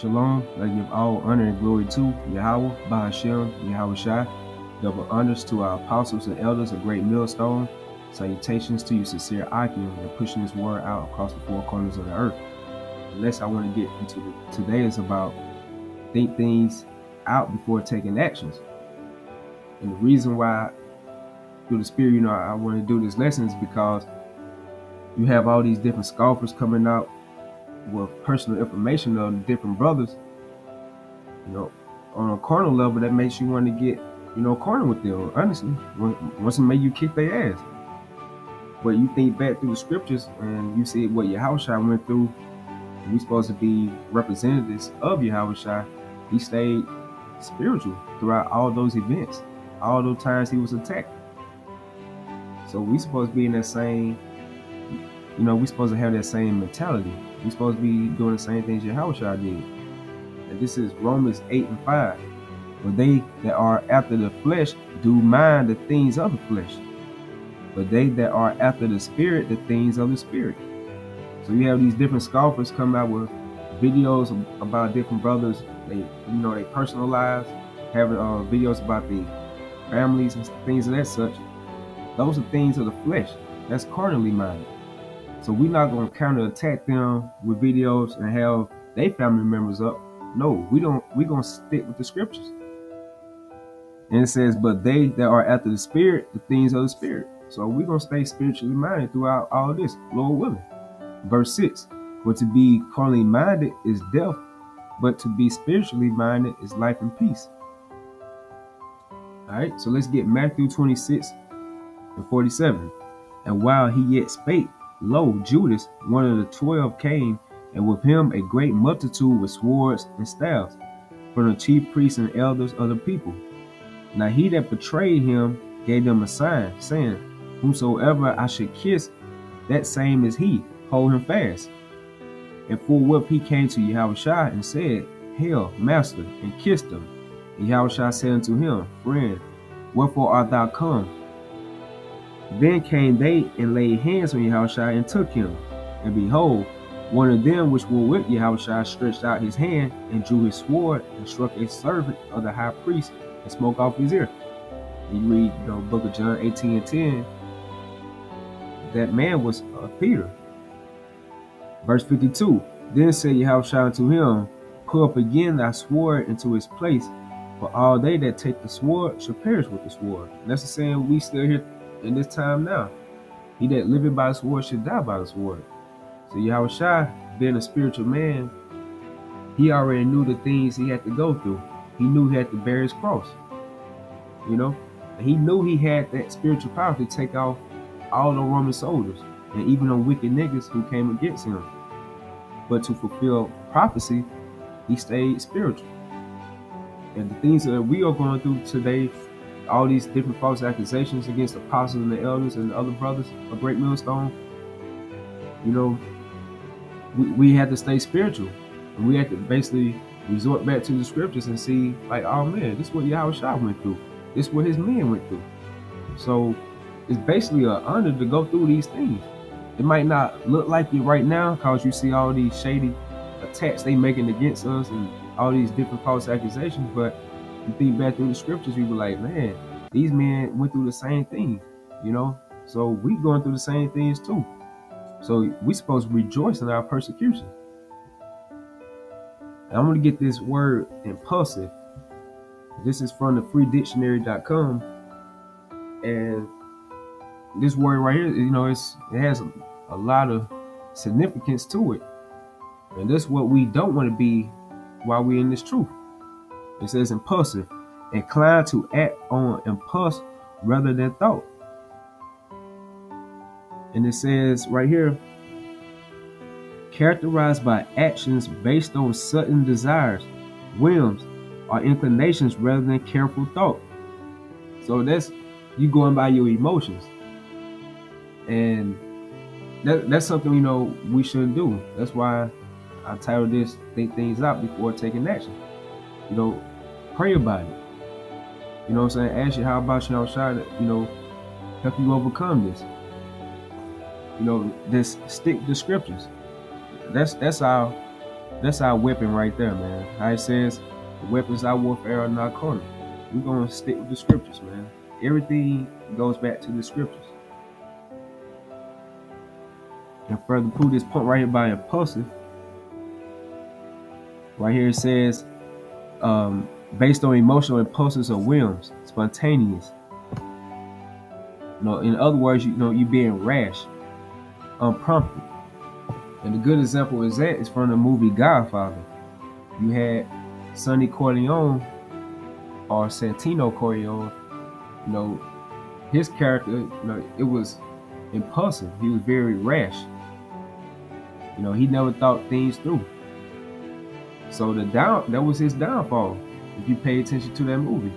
Shalom. I give all honor and glory to Yahweh, Bahashem, Yahweh Shai. Double honors to our apostles and elders, a great millstone. Salutations to you, sincere Akim, and pushing this word out across the four corners of the earth. The next I want to get into today is about think things out before taking actions. And the reason why, through the Spirit, I want to do this lesson is because you have all these different scoffers coming out with personal information of different brothers, on a carnal level that makes you want to get, carnal with them, honestly. Wants to make you kick their ass. But you think back through the scriptures and you see what Yahushua went through. We supposed to be representatives of Yahushua. He stayed spiritual throughout all those events, all those times he was attacked. So we supposed to be in that same, we supposed to have that same mentality. We supposed to be doing the same things Yahushua did. And this is Romans 8:5. For they that are after the flesh do mind the things of the flesh, but they that are after the spirit, the things of the spirit. So you have these different scoffers come out with videos about different brothers, they personal lives, having videos about the families and things of that such. Those are things of the flesh. That's carnally minded. So we're not going to counterattack them with videos and have their family members up. No, we don't. We're going to stick with the scriptures. And it says, but they that are after the spirit, the things of the spirit. So we're going to stay spiritually minded throughout all this, Lord willing. Verse 6, for to be carnally minded is death, but to be spiritually minded is life and peace. All right, so let's get Matthew 26:47. And while he yet spake, lo, Judas, one of the 12, came, and with him a great multitude with swords and staves, from the chief priests and elders of the people. Now he that betrayed him gave them a sign, saying, whosoever I should kiss, that same is he, hold him fast. And forthwith he came to Yahushua and said, Hail, master, and kissed him. And Yahushua said unto him, Friend, wherefore art thou come? Then came they and laid hands on Yahushua and took him. And behold, one of them which were with Yahushua stretched out his hand and drew his sword and struck a servant of the high priest and smote off his ear. And you read the book of John 18:10. That man was Peter. Verse 52. Then said Yahushua unto him, Put up again thy sword into his place, for all they that take the sword shall perish with the sword. And that's the saying we still here in this time now. He that liveth by the sword should die by the sword. So Yahushua, being a spiritual man, he already knew the things he had to go through. He knew he had to bear his cross. And he knew he had that spiritual power to take off all the Roman soldiers and even the wicked niggas who came against him. But to fulfill prophecy, he stayed spiritual. And the things that we are going through today, all these different false accusations against the apostles and the elders and the other brothers of Great Millstone, we had to stay spiritual. And we had to basically resort back to the scriptures and see, like, oh man, this is what Yahushua went through. This is what his men went through. So it's basically an honor to go through these things. It might not look like it right now because you see all these shady attacks they making against us and all these different false accusations, but you think back through the scriptures, you be like, man, these men went through the same thing, so we going through the same things too. So we supposed to rejoice in our persecution. And I'm going to get this word impulsive. This is from the freedictionary.com. And this word right here, it has a lot of significance to it. And that's what we don't want to be while we're in this truth. It says impulsive, inclined to act on impulse rather than thought. And it says right here, characterized by actions based on sudden desires, whims, or inclinations rather than careful thought. So that's you going by your emotions. And that's something we shouldn't do. That's why I titled this "Think Things Out Before Taking Action." Pray about it. What I'm saying? Ask you how about Yahushua to help you overcome this. Just stick to scriptures. That's our That's our weapon right there, man. How it says, the weapons of our warfare are not carnal. We're going to stick with the scriptures, man. Everything goes back to the scriptures. And further prove this point right here by impulsive. Right here it says, based on emotional impulses or whims, spontaneous. In other words, you being rash, unprompted. And a good example is from the movie Godfather. You had Sonny Corleone or Santino Corleone. His character, it was impulsive. He was very rash. He never thought things through. So that was his downfall, if you pay attention to that movie.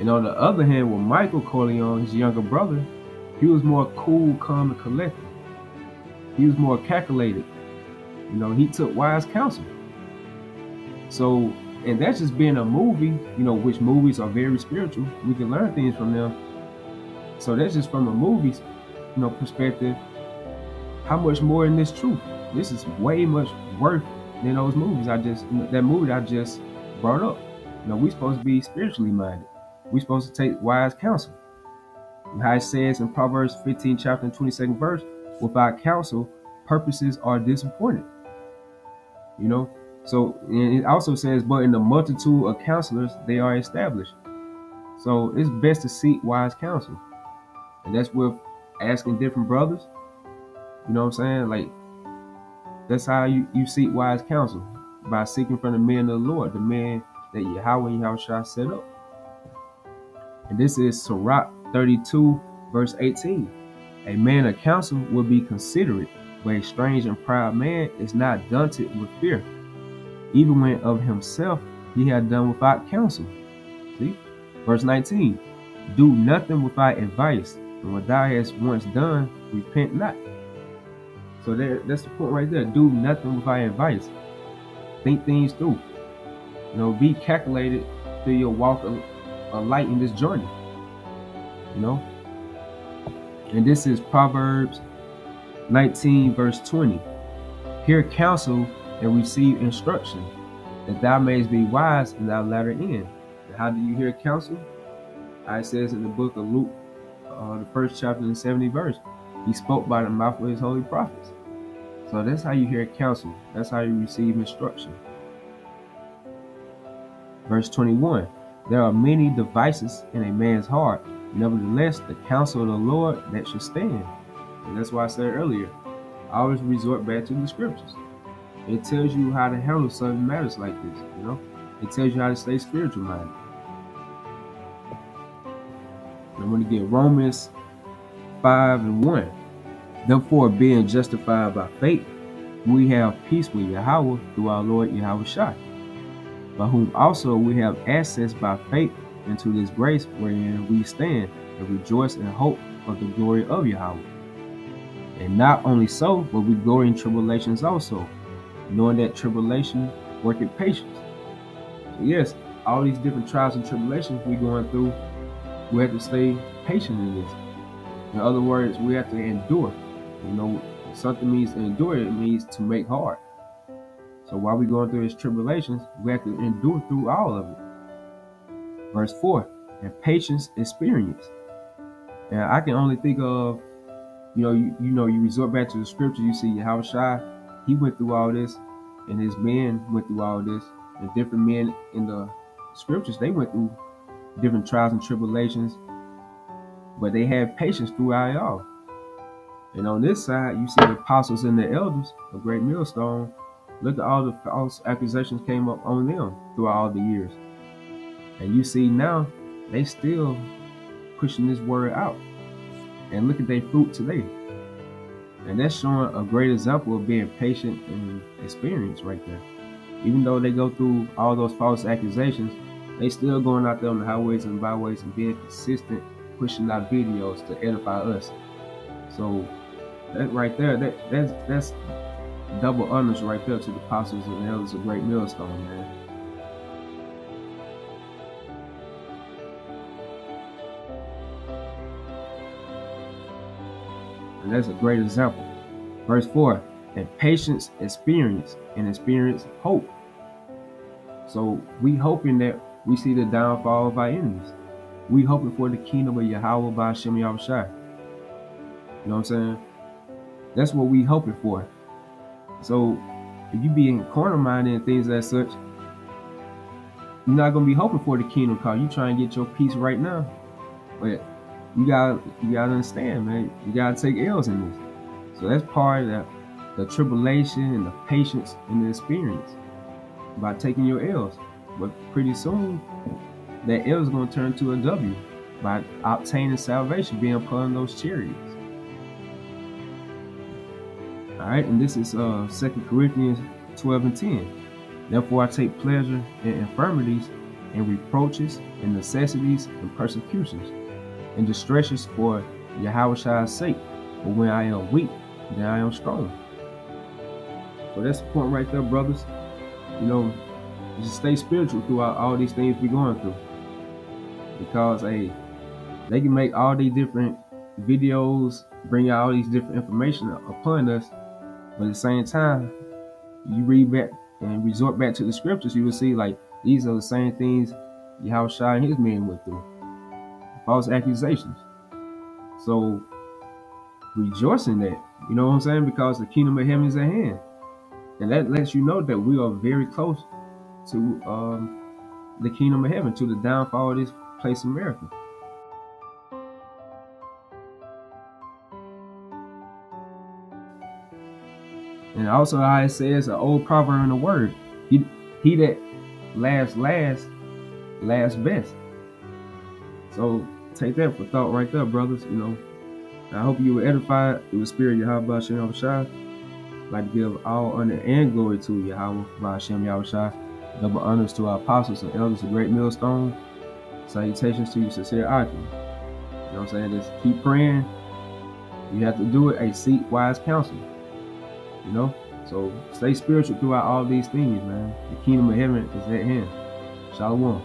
And on the other hand, with Michael Corleone, his younger brother, he was more cool, calm, and collected. He was more calculated. He took wise counsel. So, and that's just being a movie, which movies are very spiritual. We can learn things from them. So that's just from a movie's, perspective. How much more in this truth? This is way much worth than those movies that movie I just brought up. We're supposed to be spiritually minded. We're supposed to take wise counsel. How it says in Proverbs 15 chapter and 22nd verse, without counsel, purposes are disappointed. So and it also says, but in the multitude of counselors, they are established. So it's best to seek wise counsel. And that's with asking different brothers. You know what I'm saying? Like, that's how you seek wise counsel, by seeking from the men of the Lord, the men that Yahweh and Yahushua set up. And this is Sirach 32, verse 18. A man of counsel will be considerate, but a strange and proud man is not daunted with fear. Even when of himself he had done without counsel. See? Verse 19. Do nothing without advice, and what thou hast once done, repent not. So that's the point right there. Do nothing without advice. Think things through. Be calculated through your walk of light in this journey. And this is Proverbs 19, verse 20. Hear counsel and receive instruction, that thou mayest be wise in thy latter end. And how do you hear counsel? It says in the book of Luke, the first chapter and 70th verse. He spoke by the mouth of his holy prophets. So that's how you hear counsel. That's how you receive instruction. Verse 21, there are many devices in a man's heart. Nevertheless, the counsel of the Lord that should stand. And that's why I said earlier, I always resort back to the scriptures. It tells you how to handle certain matters like this, you know. It tells you how to stay spiritual minded. I'm going to get Romans 5:1. Therefore, being justified by faith, we have peace with Yahweh through our Lord Yahushua, by whom also we have access by faith into this grace wherein we stand and rejoice in hope of the glory of Yahweh. And not only so, but we glory in tribulations also, knowing that tribulation worketh patience. So yes, all these different trials and tribulations we're going through, we have to stay patient in this. In other words, we have to endure. You know, something means to endure, it means to make hard. So while we're going through these tribulations, we have to endure through all of it. Verse 4, and patience experience. And I can only think of, you resort back to the scripture, you see Yahushua, he went through all this, and his men went through all this, and different men in the scriptures, they went through different trials and tribulations, but they had patience throughout it all. And on this side, you see the apostles and the elders, a great millstone. Look at all the false accusations came up on them throughout all the years. And you see now, they still pushing this word out. And look at their fruit today. And that's showing a great example of being patient and experience right there. Even though they go through all those false accusations, they still going out there on the highways and byways and being consistent, pushing out videos to edify us. So that right there, that's double honors right there to the apostles and elders of great millstone, man. And that's a great example. Verse 4, and patience experience, and experience hope. So we hoping that we see the downfall of our enemies. We hoping for the kingdom of Yahweh by Hashem Yahushua. You know what I'm saying? That's what we hoping for. So if you be corner-minded and things as such, you're not gonna be hoping for the kingdom, cause you trying to get your peace right now. But you gotta understand, man. You gotta take L's in this. So that's part of the tribulation and the patience and the experience by taking your L's. But pretty soon, that L is gonna turn to a W by obtaining salvation, being upon those chariots. All right, and this is 2 Corinthians 12:10. Therefore I take pleasure in infirmities and reproaches and necessities and persecutions and distresses for Yahushua's sake. But when I am weak, then I am strong. So that's the point right there, brothers. You know, just stay spiritual throughout all these things we're going through. Because hey, they can make all these different videos, bring out all these different information upon us. But at the same time, you read back and resort back to the scriptures, you will see like these are the same things Yahushua and his men went through. False accusations. So rejoice in that. You know what I'm saying? Because the kingdom of heaven is at hand. And that lets you know that we are very close to the kingdom of heaven, to the downfall of this place America. And also how it says an old proverb in the word, he that laughs last best. So take that for thought right there, brothers. You know, I hope you were edified through the spirit of Yahweh Hashem Yahushua. I'd like to give all honor and glory to Yahweh Hashem Yahushua. Double honors to our apostles and elders of great millstone. Salutations to you, sincere Aki. You know what I'm saying? Just keep praying. You have to do it. A seek wise counsel. You know? So stay spiritual throughout all these things, man. The kingdom of heaven is at hand. Shalom.